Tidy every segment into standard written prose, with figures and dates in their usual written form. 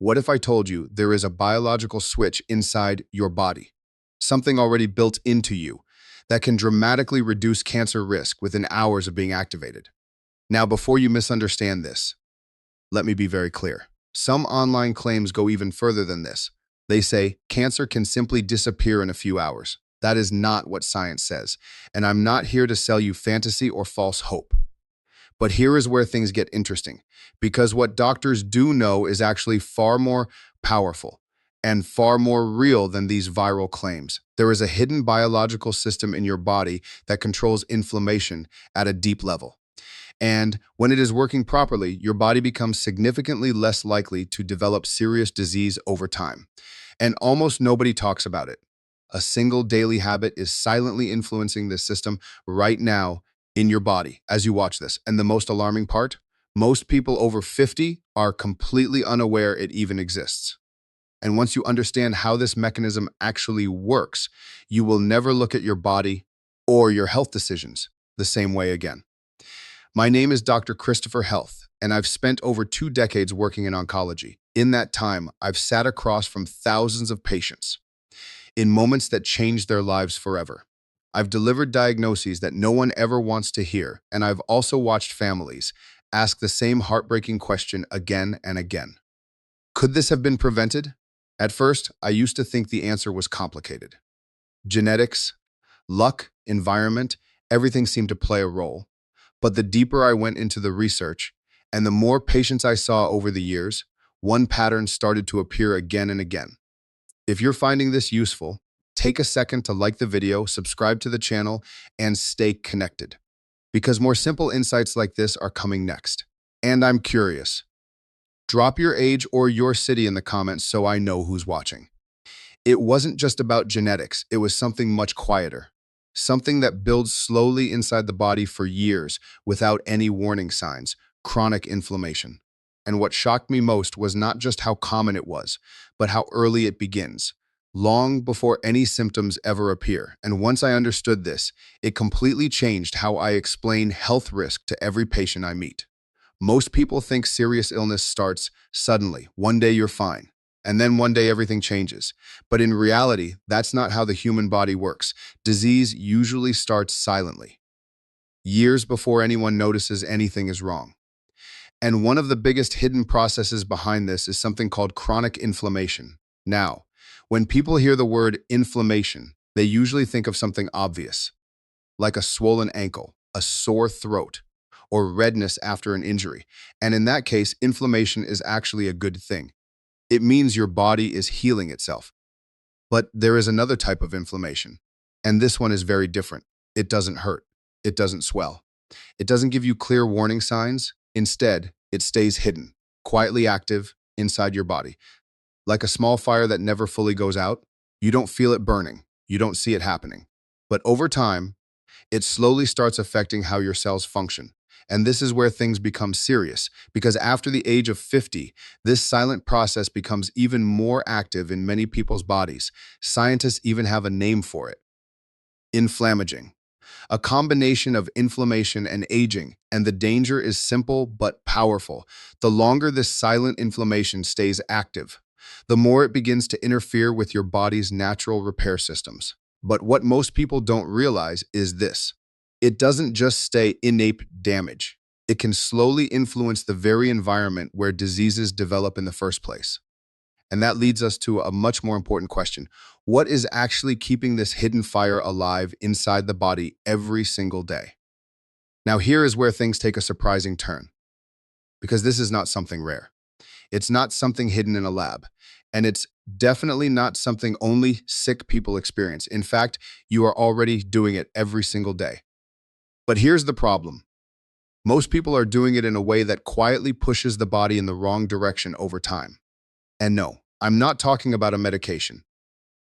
What if I told you there is a biological switch inside your body, something already built into you, that can dramatically reduce cancer risk within hours of being activated? Now, before you misunderstand this, let me be very clear. Some online claims go even further than this. They say cancer can simply disappear in a few hours. That is not what science says, and I'm not here to sell you fantasy or false hope. But here is where things get interesting, because what doctors do know is actually far more powerful and far more real than these viral claims. There is a hidden biological system in your body that controls inflammation at a deep level. And when it is working properly, your body becomes significantly less likely to develop serious disease over time. And almost nobody talks about it. A single daily habit is silently influencing this system right now in your body as you watch this. And the most alarming part, most people over 50 are completely unaware it even exists. And once you understand how this mechanism actually works, you will never look at your body or your health decisions the same way again. My name is Dr. Christopher Health, and I've spent over 2 decades working in oncology. In that time, I've sat across from thousands of patients in moments that changed their lives forever. I've delivered diagnoses that no one ever wants to hear, and I've also watched families ask the same heartbreaking question again and again. Could this have been prevented? At first, I used to think the answer was complicated. Genetics, luck, environment, everything seemed to play a role. But the deeper I went into the research, and the more patients I saw over the years, one pattern started to appear again and again. If you're finding this useful, take a second to like the video, subscribe to the channel, and stay connected, because more simple insights like this are coming next. And I'm curious. Drop your age or your city in the comments so I know who's watching. It wasn't just about genetics, it was something much quieter. Something that builds slowly inside the body for years without any warning signs: chronic inflammation. And what shocked me most was not just how common it was, but how early it begins, long before any symptoms ever appear. And once I understood this, it completely changed how I explain health risk to every patient I meet. Most people think serious illness starts suddenly. One day you're fine, and then one day everything changes. But in reality, that's not how the human body works. Disease usually starts silently, years before anyone notices anything is wrong. And one of the biggest hidden processes behind this is something called chronic inflammation. Now, when people hear the word inflammation, they usually think of something obvious, like a swollen ankle, a sore throat, or redness after an injury. And in that case, inflammation is actually a good thing. It means your body is healing itself. But there is another type of inflammation, and this one is very different. It doesn't hurt. It doesn't swell. It doesn't give you clear warning signs. Instead, it stays hidden, quietly active inside your body. Like a small fire that never fully goes out, you don't feel it burning. You don't see it happening. But over time, it slowly starts affecting how your cells function. And this is where things become serious, because after the age of 50, this silent process becomes even more active in many people's bodies. Scientists even have a name for it: inflammaging. A combination of inflammation and aging, and the danger is simple but powerful. The longer this silent inflammation stays active, the more it begins to interfere with your body's natural repair systems. But what most people don't realize is this: it doesn't just stay innate damage. It can slowly influence the very environment where diseases develop in the first place. And that leads us to a much more important question. What is actually keeping this hidden fire alive inside the body every single day? Now, here is where things take a surprising turn, because this is not something rare. It's not something hidden in a lab, and it's definitely not something only sick people experience. In fact, you are already doing it every single day. But here's the problem. Most people are doing it in a way that quietly pushes the body in the wrong direction over time. And no, I'm not talking about a medication.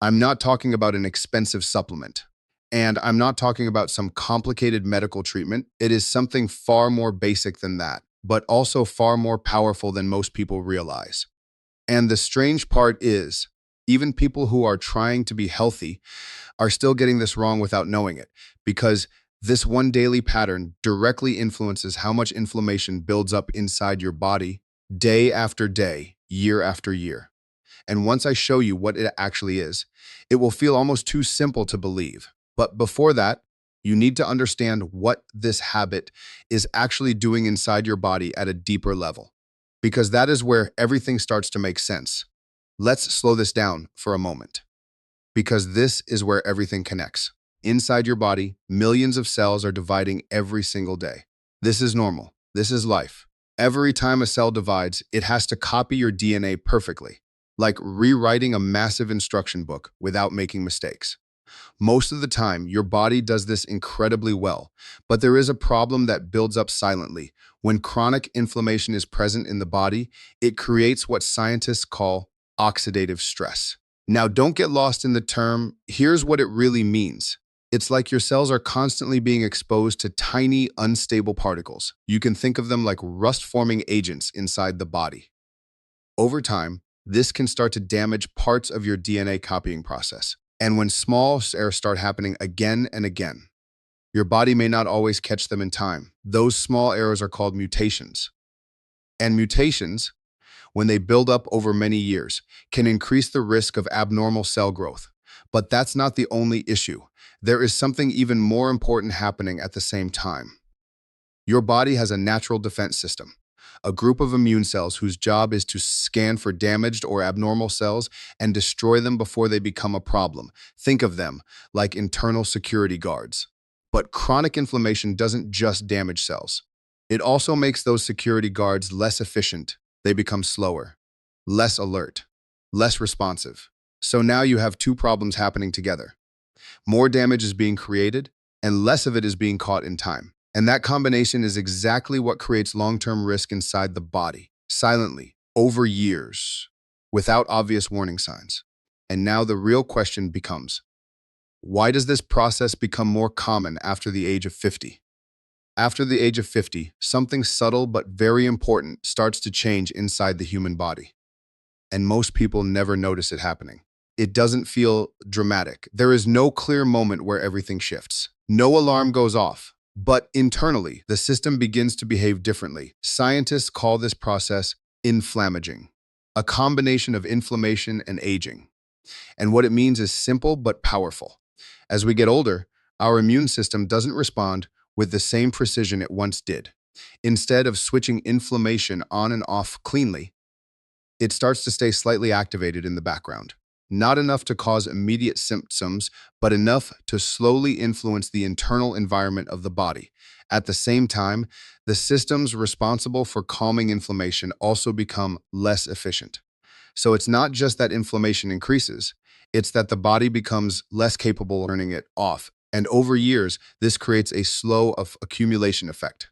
I'm not talking about an expensive supplement. And I'm not talking about some complicated medical treatment. It is something far more basic than that, but also far more powerful than most people realize. And the strange part is, even people who are trying to be healthy are still getting this wrong without knowing it, because this one daily pattern directly influences how much inflammation builds up inside your body day after day, year after year. And once I show you what it actually is, it will feel almost too simple to believe. But before that, you need to understand what this habit is actually doing inside your body at a deeper level, because that is where everything starts to make sense. Let's slow this down for a moment, because this is where everything connects. Inside your body, millions of cells are dividing every single day. This is normal. This is life. Every time a cell divides, it has to copy your DNA perfectly, like rewriting a massive instruction book without making mistakes. Most of the time, your body does this incredibly well, but there is a problem that builds up silently. When chronic inflammation is present in the body, it creates what scientists call oxidative stress. Now, don't get lost in the term. Here's what it really means. It's like your cells are constantly being exposed to tiny, unstable particles. You can think of them like rust-forming agents inside the body. Over time, this can start to damage parts of your DNA copying process. And when small errors start happening again and again, your body may not always catch them in time. Those small errors are called mutations. And mutations, when they build up over many years, can increase the risk of abnormal cell growth. But that's not the only issue. There is something even more important happening at the same time. Your body has a natural defense system, a group of immune cells whose job is to scan for damaged or abnormal cells and destroy them before they become a problem. Think of them like internal security guards. But chronic inflammation doesn't just damage cells. It also makes those security guards less efficient. They become slower, less alert, less responsive. So now you have two problems happening together. More damage is being created, and less of it is being caught in time. And that combination is exactly what creates long-term risk inside the body, silently, over years, without obvious warning signs. And now the real question becomes, why does this process become more common after the age of 50? After the age of 50, something subtle but very important starts to change inside the human body. And most people never notice it happening. It doesn't feel dramatic. There is no clear moment where everything shifts. No alarm goes off. But internally, the system begins to behave differently. Scientists call this process inflammaging, a combination of inflammation and aging. And what it means is simple but powerful. As we get older, our immune system doesn't respond with the same precision it once did. Instead of switching inflammation on and off cleanly, it starts to stay slightly activated in the background. Not enough to cause immediate symptoms, but enough to slowly influence the internal environment of the body. At the same time, the systems responsible for calming inflammation also become less efficient. So it's not just that inflammation increases, it's that the body becomes less capable of turning it off. And over years, this creates a slow accumulation effect.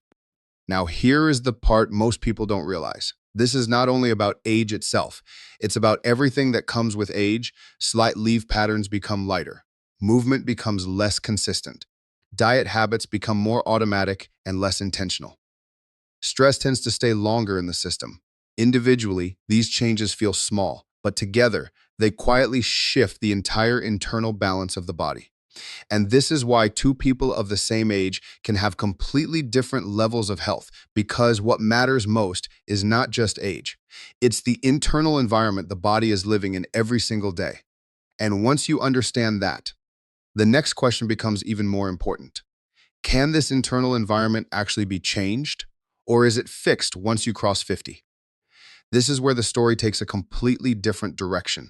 Now, here is the part most people don't realize. This is not only about age itself, it's about everything that comes with age. Slight leaf patterns become lighter. Movement becomes less consistent. Diet habits become more automatic and less intentional. Stress tends to stay longer in the system. Individually, these changes feel small, but together, they quietly shift the entire internal balance of the body. And this is why two people of the same age can have completely different levels of health, because what matters most is not just age. It's the internal environment the body is living in every single day. And once you understand that, the next question becomes even more important. Can this internal environment actually be changed, or is it fixed once you cross 50? This is where the story takes a completely different direction.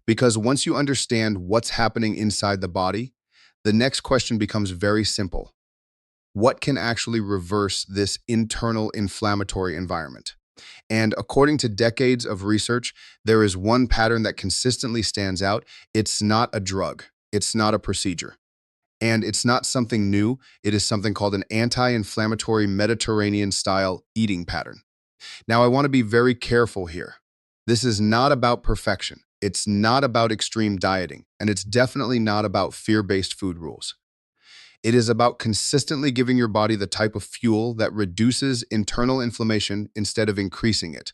Because once you understand what's happening inside the body, the next question becomes very simple. What can actually reverse this internal inflammatory environment? And according to decades of research, there is one pattern that consistently stands out. It's not a drug. It's not a procedure. And it's not something new. It is something called an anti-inflammatory Mediterranean-style eating pattern. Now, I want to be very careful here. This is not about perfection. It's not about extreme dieting, and it's definitely not about fear-based food rules. It is about consistently giving your body the type of fuel that reduces internal inflammation instead of increasing it.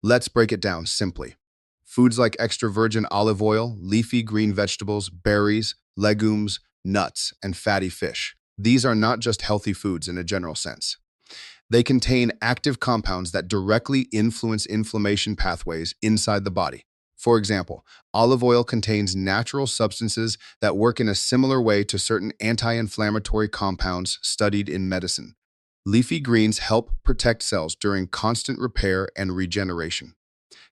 Let's break it down simply. Foods like extra virgin olive oil, leafy green vegetables, berries, legumes, nuts, and fatty fish. These are not just healthy foods in a general sense. They contain active compounds that directly influence inflammation pathways inside the body. For example, olive oil contains natural substances that work in a similar way to certain anti-inflammatory compounds studied in medicine. Leafy greens help protect cells during constant repair and regeneration.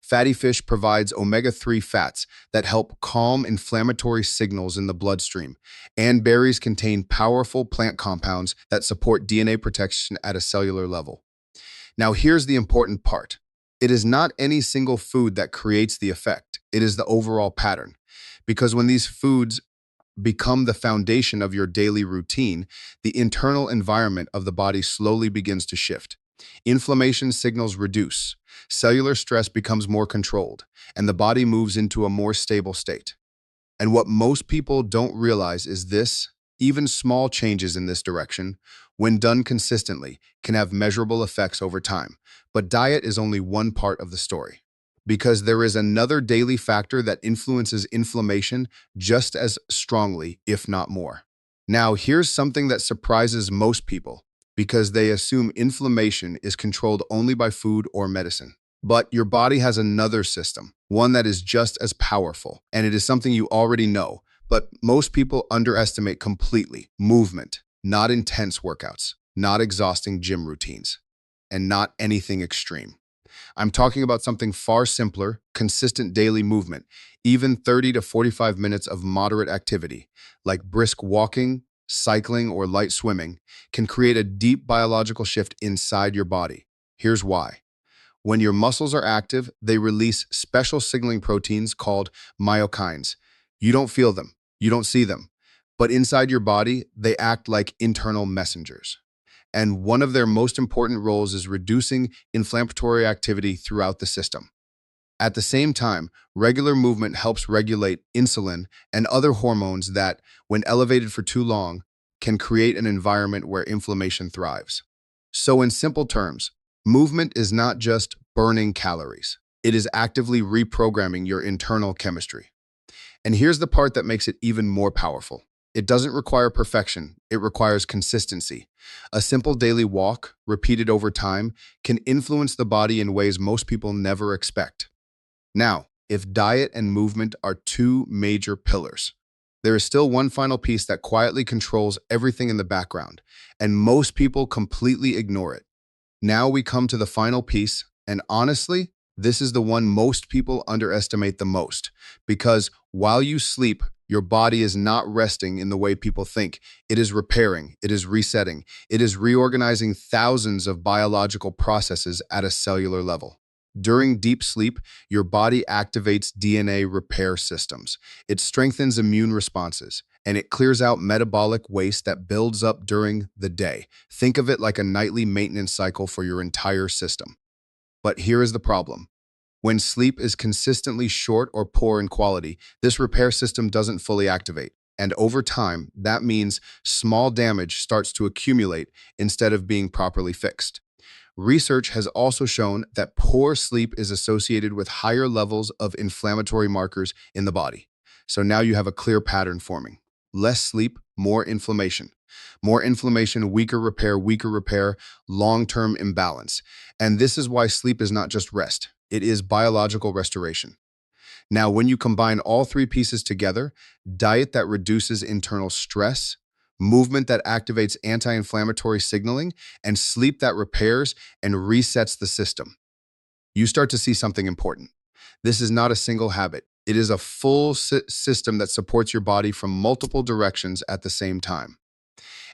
Fatty fish provides omega-3 fats that help calm inflammatory signals in the bloodstream, and berries contain powerful plant compounds that support DNA protection at a cellular level. Now, here's the important part. It is not any single food that creates the effect. It is the overall pattern. Because when these foods become the foundation of your daily routine, the internal environment of the body slowly begins to shift. Inflammation signals reduce, cellular stress becomes more controlled, and the body moves into a more stable state. And what most people don't realize is this: even small changes in this direction, when done consistently, can have measurable effects over time. But diet is only one part of the story, because there is another daily factor that influences inflammation just as strongly, if not more. Now, here's something that surprises most people, because they assume inflammation is controlled only by food or medicine. But your body has another system, one that is just as powerful, and it is something you already know, but most people underestimate completely: movement, not intense workouts, not exhausting gym routines, and not anything extreme. I'm talking about something far simpler: consistent daily movement. Even 30 to 45 minutes of moderate activity, like brisk walking, cycling, or light swimming, can create a deep biological shift inside your body. Here's why. When your muscles are active, they release special signaling proteins called myokines. You don't feel them, you don't see them, but inside your body, they act like internal messengers. And one of their most important roles is reducing inflammatory activity throughout the system. At the same time, regular movement helps regulate insulin and other hormones that, when elevated for too long, can create an environment where inflammation thrives. So, in simple terms, movement is not just burning calories. It is actively reprogramming your internal chemistry. And here's the part that makes it even more powerful. It doesn't require perfection, it requires consistency. A simple daily walk, repeated over time, can influence the body in ways most people never expect. Now, if diet and movement are two major pillars, there is still one final piece that quietly controls everything in the background, and most people completely ignore it. Now we come to the final piece, and honestly, this is the one most people underestimate the most, because while you sleep, your body is not resting in the way people think. It is repairing, it is resetting, it is reorganizing thousands of biological processes at a cellular level. During deep sleep, your body activates DNA repair systems. It strengthens immune responses, and it clears out metabolic waste that builds up during the day. Think of it like a nightly maintenance cycle for your entire system. But here is the problem. When sleep is consistently short or poor in quality, this repair system doesn't fully activate. And over time, that means small damage starts to accumulate instead of being properly fixed. Research has also shown that poor sleep is associated with higher levels of inflammatory markers in the body. So now you have a clear pattern forming. Less sleep, more inflammation. More inflammation, weaker repair, long-term imbalance. And this is why sleep is not just rest. It is biological restoration. Now, when you combine all three pieces together: diet that reduces internal stress, movement that activates anti-inflammatory signaling, and sleep that repairs and resets the system, you start to see something important. This is not a single habit. It is a full system that supports your body from multiple directions at the same time.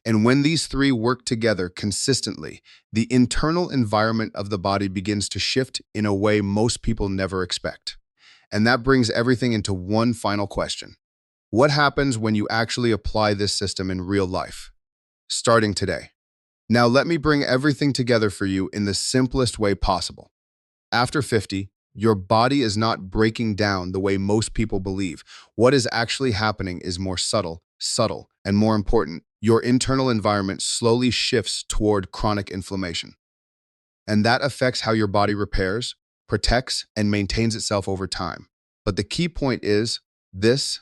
And when these three work together consistently, the internal environment of the body begins to shift in a way most people never expect. And that brings everything into one final question. What happens when you actually apply this system in real life? Starting today. Now let me bring everything together for you in the simplest way possible. After 50, your body is not breaking down the way most people believe. What is actually happening is more subtle, and more important, your internal environment slowly shifts toward chronic inflammation. And that affects how your body repairs, protects, and maintains itself over time. But the key point is this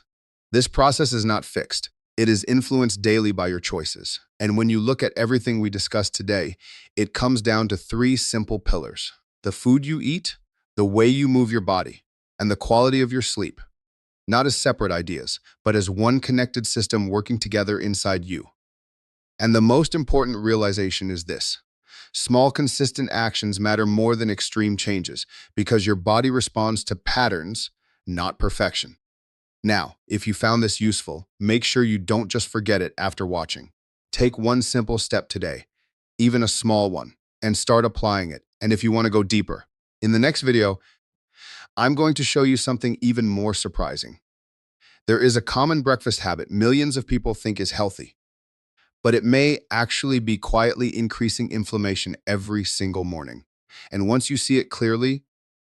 process is not fixed. It is influenced daily by your choices. And when you look at everything we discussed today, it comes down to three simple pillars: the food you eat, the way you move your body, and the quality of your sleep. Not as separate ideas, but as one connected system working together inside you. And the most important realization is this: small, consistent actions matter more than extreme changes because your body responds to patterns, not perfection. Now, if you found this useful, make sure you don't just forget it after watching. Take one simple step today, even a small one, and start applying it. And if you want to go deeper, in the next video, I'm going to show you something even more surprising. There is a common breakfast habit millions of people think is healthy, but it may actually be quietly increasing inflammation every single morning. And once you see it clearly,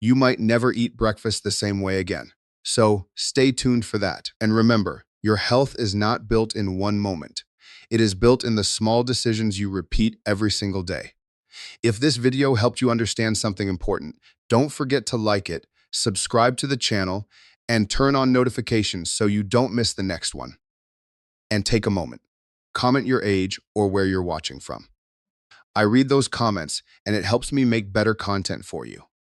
you might never eat breakfast the same way again. So stay tuned for that. And remember, your health is not built in one moment. It is built in the small decisions you repeat every single day. If this video helped you understand something important, don't forget to like it, subscribe to the channel, and turn on notifications so you don't miss the next one. And take a moment. Comment your age or where you're watching from. I read those comments, and it helps me make better content for you.